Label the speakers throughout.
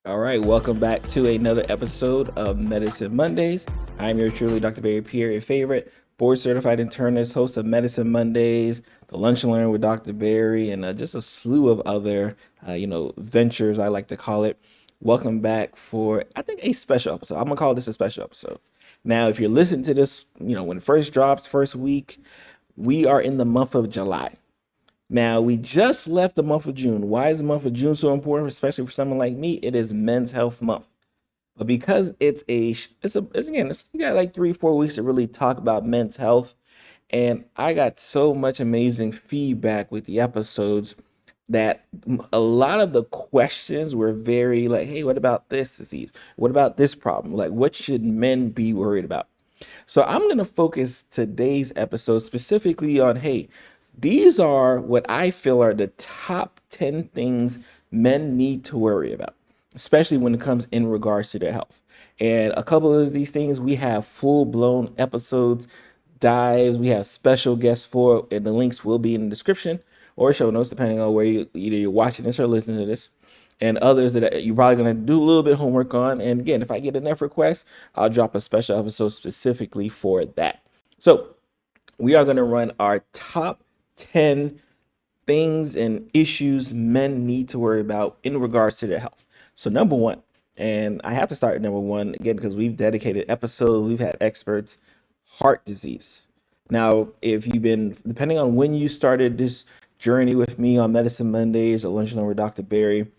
Speaker 1: All right, welcome back to another episode of Medicine Mondays. I'm your truly Dr. Pierre, your favorite board certified internist, host of Medicine Mondays, the Lunch and Learn with Dr. Barry, and just a slew of other, ventures, I like to call it. Welcome back for, I think, a special episode. I'm gonna call this a special episode. Now, if you're listening to this, when it first drops, first week, we are in the month of July. Now, we just left the month of June. Why is the month of June so important, especially for someone like me? It is Men's Health Month. But because you got like 3, 4 weeks to really talk about men's health. And I got so much amazing feedback with the episodes that a lot of the questions were very like, hey, what about this disease? What about this problem? Like, what should men be worried about? So I'm going to focus today's episode specifically on, hey, these are what I feel are the top 10 things men need to worry about, especially when it comes in regards to their health. And a couple of these things we have full blown episodes, dives, we have special guests for, and the links will be in the description or show notes, depending on where either you're watching this or listening to this. And others that you're probably going to do a little bit of homework on. And again, if I get enough requests, I'll drop a special episode specifically for that. So we are going to run our top 10 things and issues men need to worry about in regards to their health. So number one, and I have to start at number one again because we've dedicated episodes, we've had experts, heart disease. Now, if you've been, depending on when you started this journey with me on Medicine Mondays or Lunch and Learn with Dr. Barry,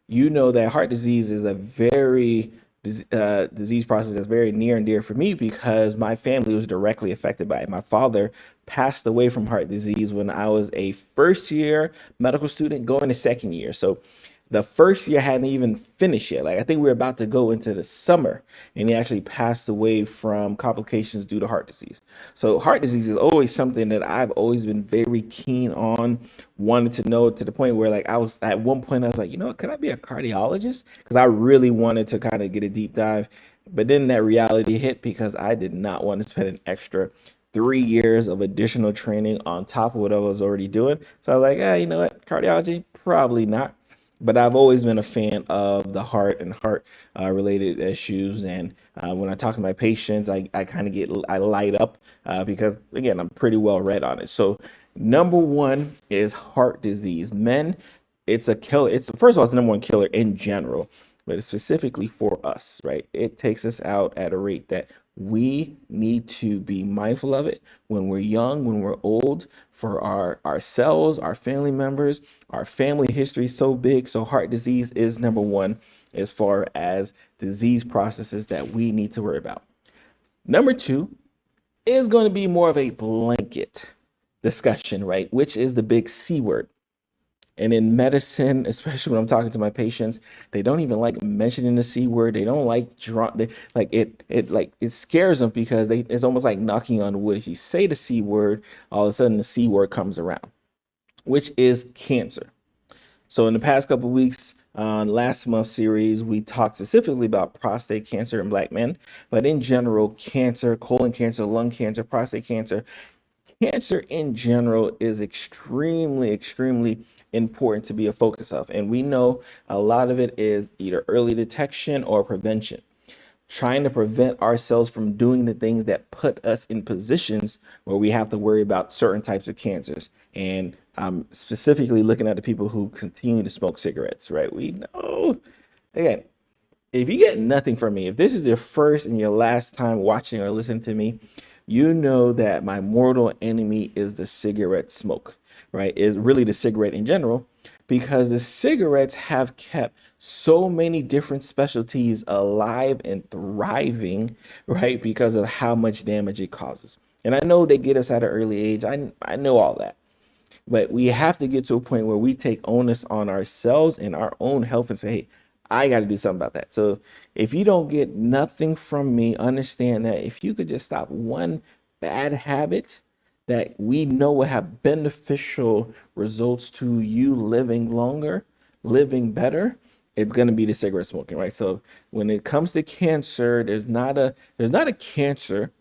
Speaker 1: you know that heart disease is a very disease process that's very near and dear for me because my family was directly affected by it. My father passed away from heart disease when I was a first year medical student going to second year. So the first year hadn't even finished yet. Like I think we were about to go into the summer and he actually passed away from complications due to heart disease. So heart disease is always something that I've always been very keen on, wanted to know to the point where like I was at one point I was like, you know what, could I be a cardiologist? Because I really wanted to kind of get a deep dive. But then that reality hit because I did not want to spend an extra 3 years of additional training on top of what I was already doing. So I was like, you know what, cardiology, probably not. But I've always been a fan of the heart and heart related issues. And when I talk to my patients, I kind of I light up because, again, I'm pretty well read on it. So, number one is heart disease. Men, it's a killer. It's first of all, it's the number one killer in general, but it's specifically for us, right? It takes us out at a rate that we need to be mindful of it when we're young, when we're old, for ourselves, our family members, our family history is so big. So heart disease is number one as far as disease processes that we need to worry about. Number two is going to be more of a blanket discussion, right? Which is the big C word. And in medicine, especially when I'm talking to my patients, they don't even like mentioning the C word. They don't like it scares them because it's almost like knocking on wood. If you say the C word, all of a sudden the C word comes around, which is cancer. So in the past couple of weeks, last month's series, we talked specifically about prostate cancer in Black men, but in general, cancer, colon cancer, lung cancer, prostate cancer, cancer in general is extremely important to be a focus of. And we know a lot of it is either early detection or prevention. Trying to prevent ourselves from doing the things that put us in positions where we have to worry about certain types of cancers. And I'm specifically looking at the people who continue to smoke cigarettes, right? We know, again, if you get nothing from me, if this is your first and your last time watching or listening to me, you know that my mortal enemy is the cigarette smoke, right? Is really the cigarette in general, because the cigarettes have kept so many different specialties alive and thriving, right? Because of how much damage it causes. And I know they get us at an early age. I know all that. But we have to get to a point where we take onus on ourselves and our own health and say, hey, I got to do something about that. So if you don't get nothing from me, understand that if you could just stop one bad habit that we know will have beneficial results to you living longer, living better, it's going to be the cigarette smoking, right? So when it comes to cancer, there's not a cancer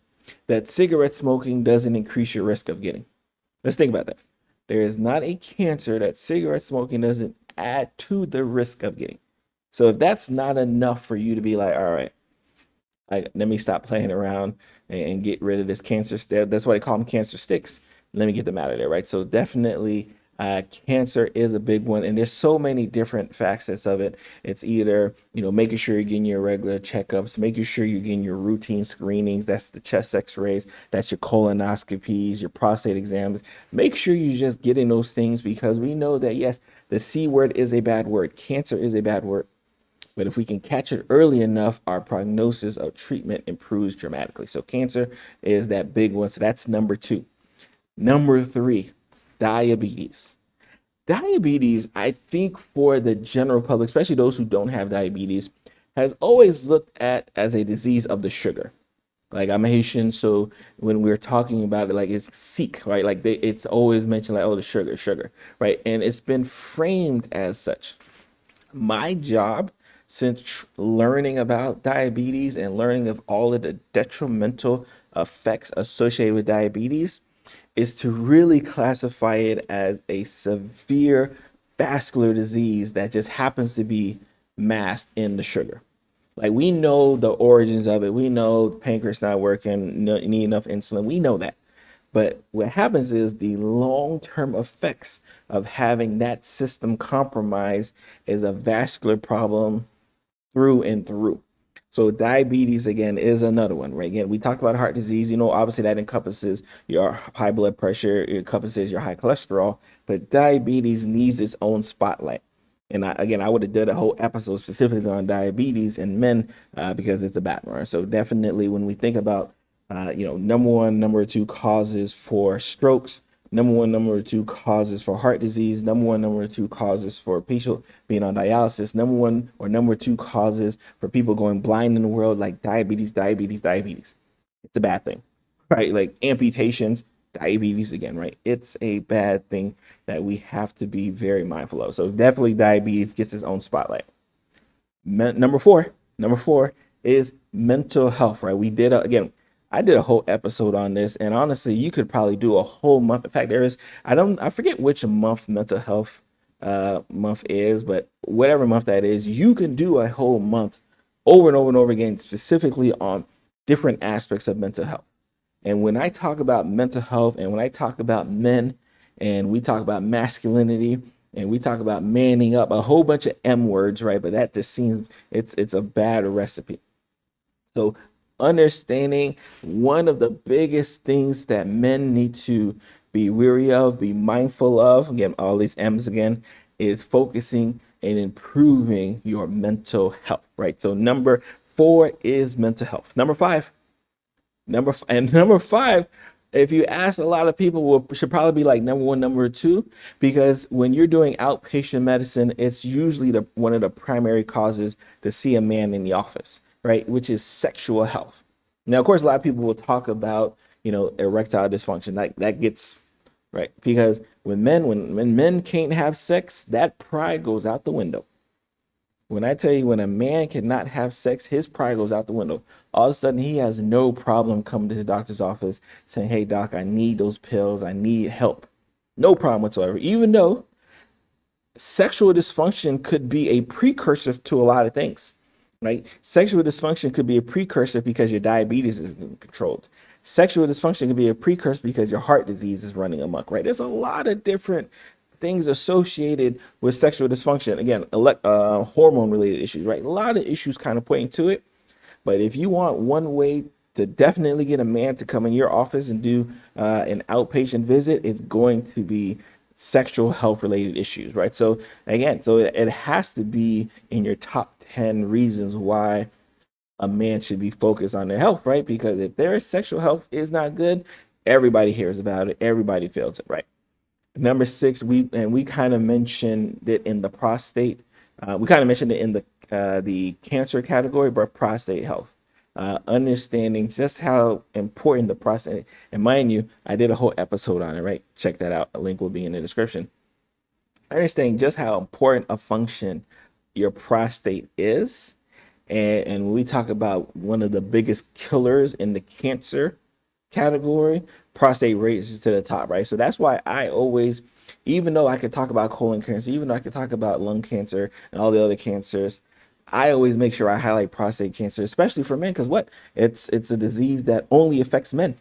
Speaker 1: that cigarette smoking doesn't increase your risk of getting. Let's think about that. There is not a cancer that cigarette smoking doesn't add to the risk of getting. So if that's not enough for you to be like, all right, let me stop playing around and get rid of this cancer stick. That's why they call them cancer sticks. Let me get them out of there, right? So definitely, cancer is a big one, and there's so many different facets of it. It's either making sure you're getting your regular checkups, making sure you're getting your routine screenings. That's the chest X-rays, that's your colonoscopies, your prostate exams. Make sure you're just getting those things because we know that yes, the C word is a bad word. Cancer is a bad word. But if we can catch it early enough, our prognosis of treatment improves dramatically. So cancer is that big one. So that's number 2. Number 3, diabetes. Diabetes, I think for the general public, especially those who don't have diabetes, has always looked at as a disease of the sugar. Like I'm Haitian, so when we're talking about it, like it's Sikh, right? Like it's always mentioned like, oh, the sugar, right? And it's been framed as such. My job since learning about diabetes and learning of all of the detrimental effects associated with diabetes is to really classify it as a severe vascular disease that just happens to be masked in the sugar. Like we know the origins of it. We know pancreas not working, need enough insulin. We know that. But what happens is the long-term effects of having that system compromised is a vascular problem through and through. So diabetes again is another one, right? Again, we talked about heart disease. Obviously that encompasses your high blood pressure, it encompasses your high cholesterol, but diabetes needs its own spotlight. And I would have done a whole episode specifically on diabetes in men because it's a background. So definitely when we think about number 1, number 2 causes for strokes, number 1, number 2 causes for heart disease, number 1, number 2 causes for people being on dialysis, number 1 or number 2 causes for people going blind in the world, like diabetes. It's a bad thing, right? Like amputations, diabetes again, right? It's a bad thing that we have to be very mindful of. So definitely diabetes gets its own spotlight. Number four is mental health, right? I did a whole episode on this, and honestly, you could probably do a whole month. In fact, I forget which month mental health month is, but whatever month that is, you can do a whole month over and over and over again, specifically on different aspects of mental health. And when I talk about mental health and when I talk about men and we talk about masculinity and we talk about manning up, a whole bunch of M words, right? But that just seems it's a bad recipe. So understanding one of the biggest things that men need to be weary of, be mindful of, again, all these M's again, is focusing and improving your mental health, right? So number 4 is mental health. Number five, if you ask a lot of people, should probably be like number 1, number 2, because when you're doing outpatient medicine, it's usually one of the primary causes to see a man in the office, right? Which is sexual health. Now, of course, a lot of people will talk about, erectile dysfunction. That gets right because when men can't have sex, that pride goes out the window. When I tell you, when a man cannot have sex, his pride goes out the window. All of a sudden, he has no problem coming to the doctor's office saying, hey, doc, I need those pills. I need help. No problem whatsoever. Even though sexual dysfunction could be a precursor to a lot of things, right? Sexual dysfunction could be a precursor because your diabetes is controlled. Sexual dysfunction could be a precursor because your heart disease is running amok, right? There's a lot of different things associated with sexual dysfunction. Again, hormone related issues, right? A lot of issues kind of pointing to it. But if you want one way to definitely get a man to come in your office and do an outpatient visit, it's going to be sexual health related issues, right? So again, it has to be in your top 10 reasons why a man should be focused on their health, right? Because if their sexual health is not good, everybody hears about it, everybody feels it, right? Number 6, we kind of mentioned it in the prostate. We kind of mentioned it in the cancer category, but prostate health. Understanding just how important the prostate, and mind you, I did a whole episode on it, right? Check that out. A link will be in the description. Understanding just how important a function your prostate is. And when we talk about one of the biggest killers in the cancer category, prostate raises to the top, right? So that's why I always, even though I could talk about colon cancer, even though I could talk about lung cancer and all the other cancers, I always make sure I highlight prostate cancer, especially for men, because what? It's a disease that only affects men,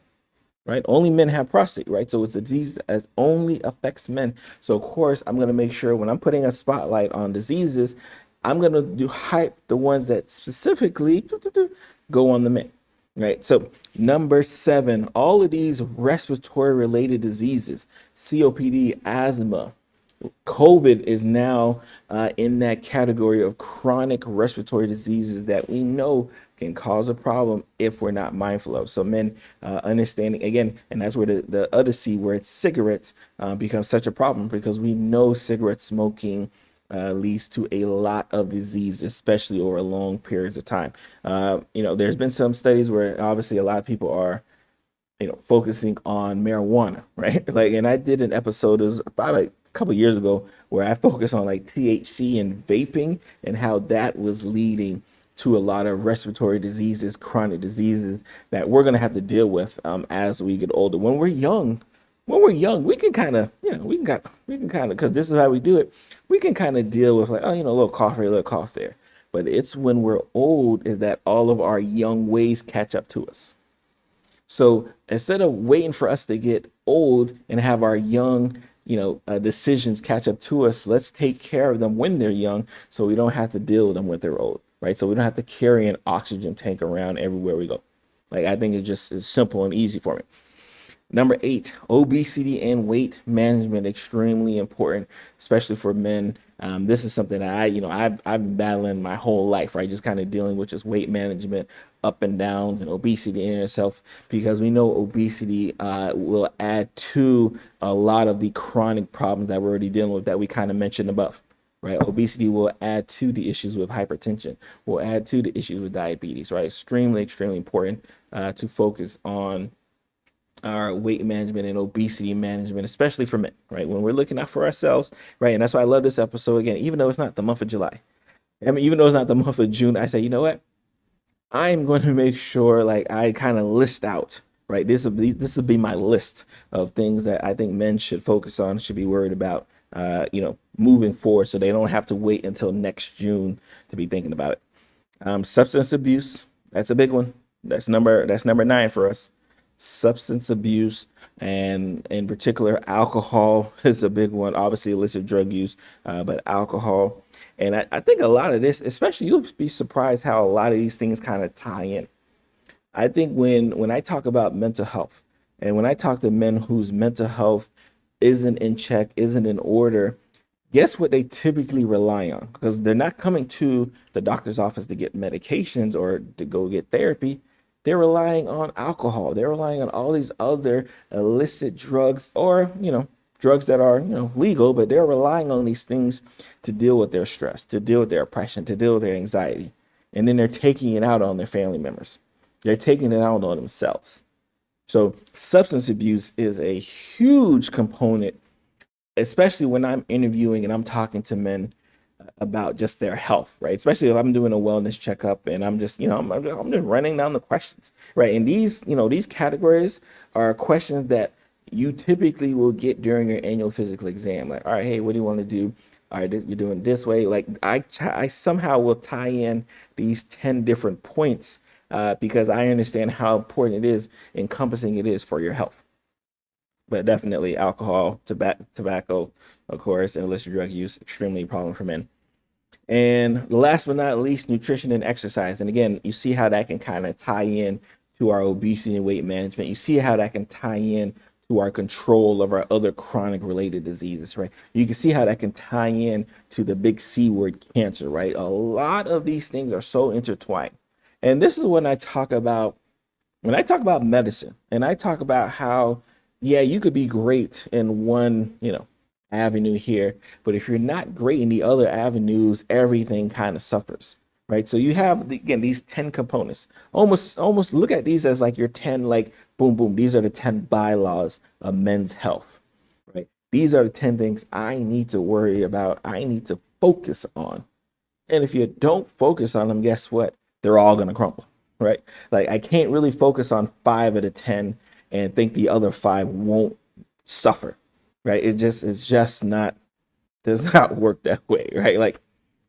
Speaker 1: right? Only men have prostate, right? So it's a disease that only affects men. So of course, I'm gonna make sure when I'm putting a spotlight on diseases, I'm gonna do hype the ones that specifically go on the men, right? So number 7, all of these respiratory related diseases, COPD, asthma, COVID is now in that category of chronic respiratory diseases that we know can cause a problem if we're not mindful of. So men understanding again, and that's where the other C where it's cigarettes becomes such a problem, because we know cigarette smoking leads to a lot of disease, especially over long periods of time. There's been some studies where obviously a lot of people are focusing on marijuana, right? Like, and I did an episode, it was about a couple years ago, where I focused on like THC and vaping and how that was leading to a lot of respiratory diseases, chronic diseases that we're going to have to deal with as we get older. When we're young, we can kind of, because this is how we do it. We can kind of deal with like, a little cough here, a little cough there. But it's when we're old is that all of our young ways catch up to us. So instead of waiting for us to get old and have our young, decisions catch up to us, let's take care of them when they're young so we don't have to deal with them when they're old, right? So we don't have to carry an oxygen tank around everywhere we go. Like, I think it's simple and easy for me. Number 8, obesity and weight management, extremely important, especially for men. This is something that I've been battling my whole life, right? Just kind of dealing with just weight management, up and downs, and obesity in itself, because we know obesity will add to a lot of the chronic problems that we're already dealing with that we kind of mentioned above, right? Obesity will add to the issues with hypertension, will add to the issues with diabetes, right? Extremely, extremely important to focus on our weight management and obesity management, especially for men, right? When we're looking out for ourselves, right? And that's why I love this episode again, even though it's not the month of July. Even though it's not the month of June, I say, you know what? I'm going to make sure like I kind of list out, right? This will be my list of things that I think men should focus on, should be worried about, moving forward, so they don't have to wait until next June to be thinking about it. Substance abuse, that's a big one. That's number 9 for us. Substance abuse, and in particular alcohol is a big one. Obviously illicit drug use, but alcohol. And I think a lot of this, especially, you'll be surprised how a lot of these things kind of tie in. I think when I talk about mental health, and when I talk to men whose mental health isn't in check, isn't in order, guess what they typically rely on? Because they're not coming to the doctor's office to get medications or to go get therapy. They're relying on alcohol. They're relying on all these other illicit drugs, or, drugs that are, legal, but they're relying on these things to deal with their stress, to deal with their oppression, to deal with their anxiety. And then they're taking it out on their family members. They're taking it out on themselves. So substance abuse is a huge component, especially when I'm interviewing and I'm talking to men about just their health, right? Especially if I'm doing a wellness checkup and I'm just, I'm just running down the questions, right? And these categories are questions that you typically will get during your annual physical exam. Like, all right, hey, what do you want to do? All right, you're doing it this way. Like, I somehow will tie in these 10 different points because I understand how important it is, encompassing it is for your health. But definitely alcohol, tobacco, of course, and illicit drug use, extremely problem for men. And last but not least, nutrition and exercise. And again, you see how that can kind of tie in to our obesity and weight management. You see how that can tie in to our control of our other chronic related diseases, right? You can see how that can tie in to the big C word, cancer, right? A lot of these things are so intertwined. And this is when I talk about medicine, and I talk about how, yeah, you could be great in one, avenue here, but if you're not great in the other avenues, everything kind of suffers, right? So you have again these 10 components. Almost look at these as like your 10, like boom boom. These are the 10 bylaws of men's health, right? These are the 10 things I need to worry about. I need to focus on. And if you don't focus on them, guess what? They're all gonna crumble, right? Like, I can't really focus on 5 of the 10 and think the other 5 won't suffer, right? It's just not, does not work that way, right? Like,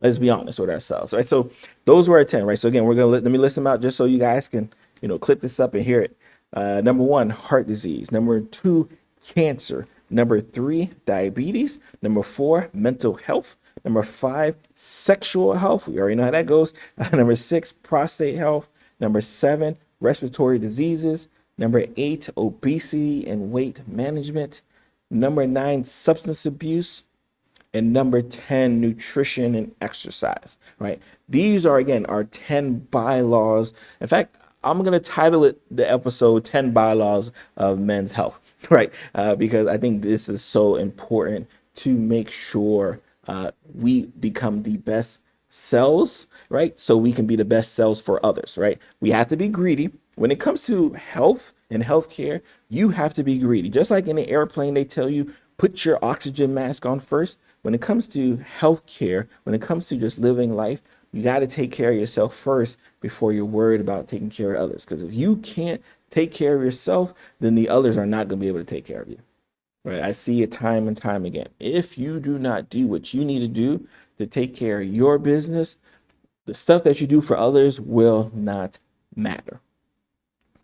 Speaker 1: Let's be honest with ourselves, right? So those were our 10, right? So again, we're gonna let me list them out just so you guys can, clip this up and hear it. Number one, heart disease. Number two, cancer. Number three, diabetes. Number four, mental health. Number five, sexual health. We already know how that goes. Number six, prostate health. Number seven, respiratory diseases. Number eight, obesity and weight management. Number nine, substance abuse. And number 10, nutrition and exercise, right? These are, again, our 10 bylaws. In fact, I'm going to title it the episode 10 bylaws of men's health, right? Because I think this is so important to make sure we become the best selves, right? So we can be the best selves for others, right? We have to be greedy. When it comes to health and healthcare, you have to be greedy. Just like in the airplane, they tell you, put your oxygen mask on first. When it comes to healthcare, when it comes to just living life, you got to take care of yourself first before you're worried about taking care of others. Because if you can't take care of yourself, then the others are not going to be able to take care of you. Right? I see it time and time again. If you do not do what you need to do to take care of your business, the stuff that you do for others will not matter.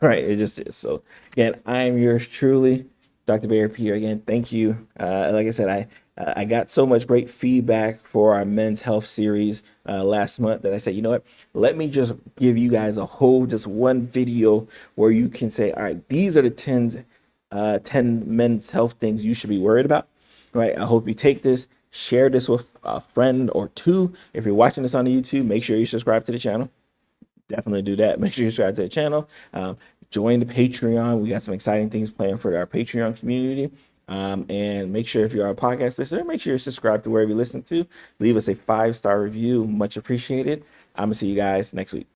Speaker 1: Right? It just is. So again, I am yours truly, Dr. Pierre. Again, thank you. Like I said, I got so much great feedback for our men's health series last month that I said, you know what, let me just give you guys just one video where you can say, all right, these are the 10 men's health things you should be worried about, right? I hope you take this, share this with a friend or two. If you're watching this on YouTube, make sure you subscribe to the channel. Definitely do that. Make sure you subscribe to the channel. Join the Patreon. We got some exciting things planned for our Patreon community. And make sure if you're a podcast listener, make sure you subscribe to wherever you listen to. Leave us a 5-star review. Much appreciated. I'm going to see you guys next week.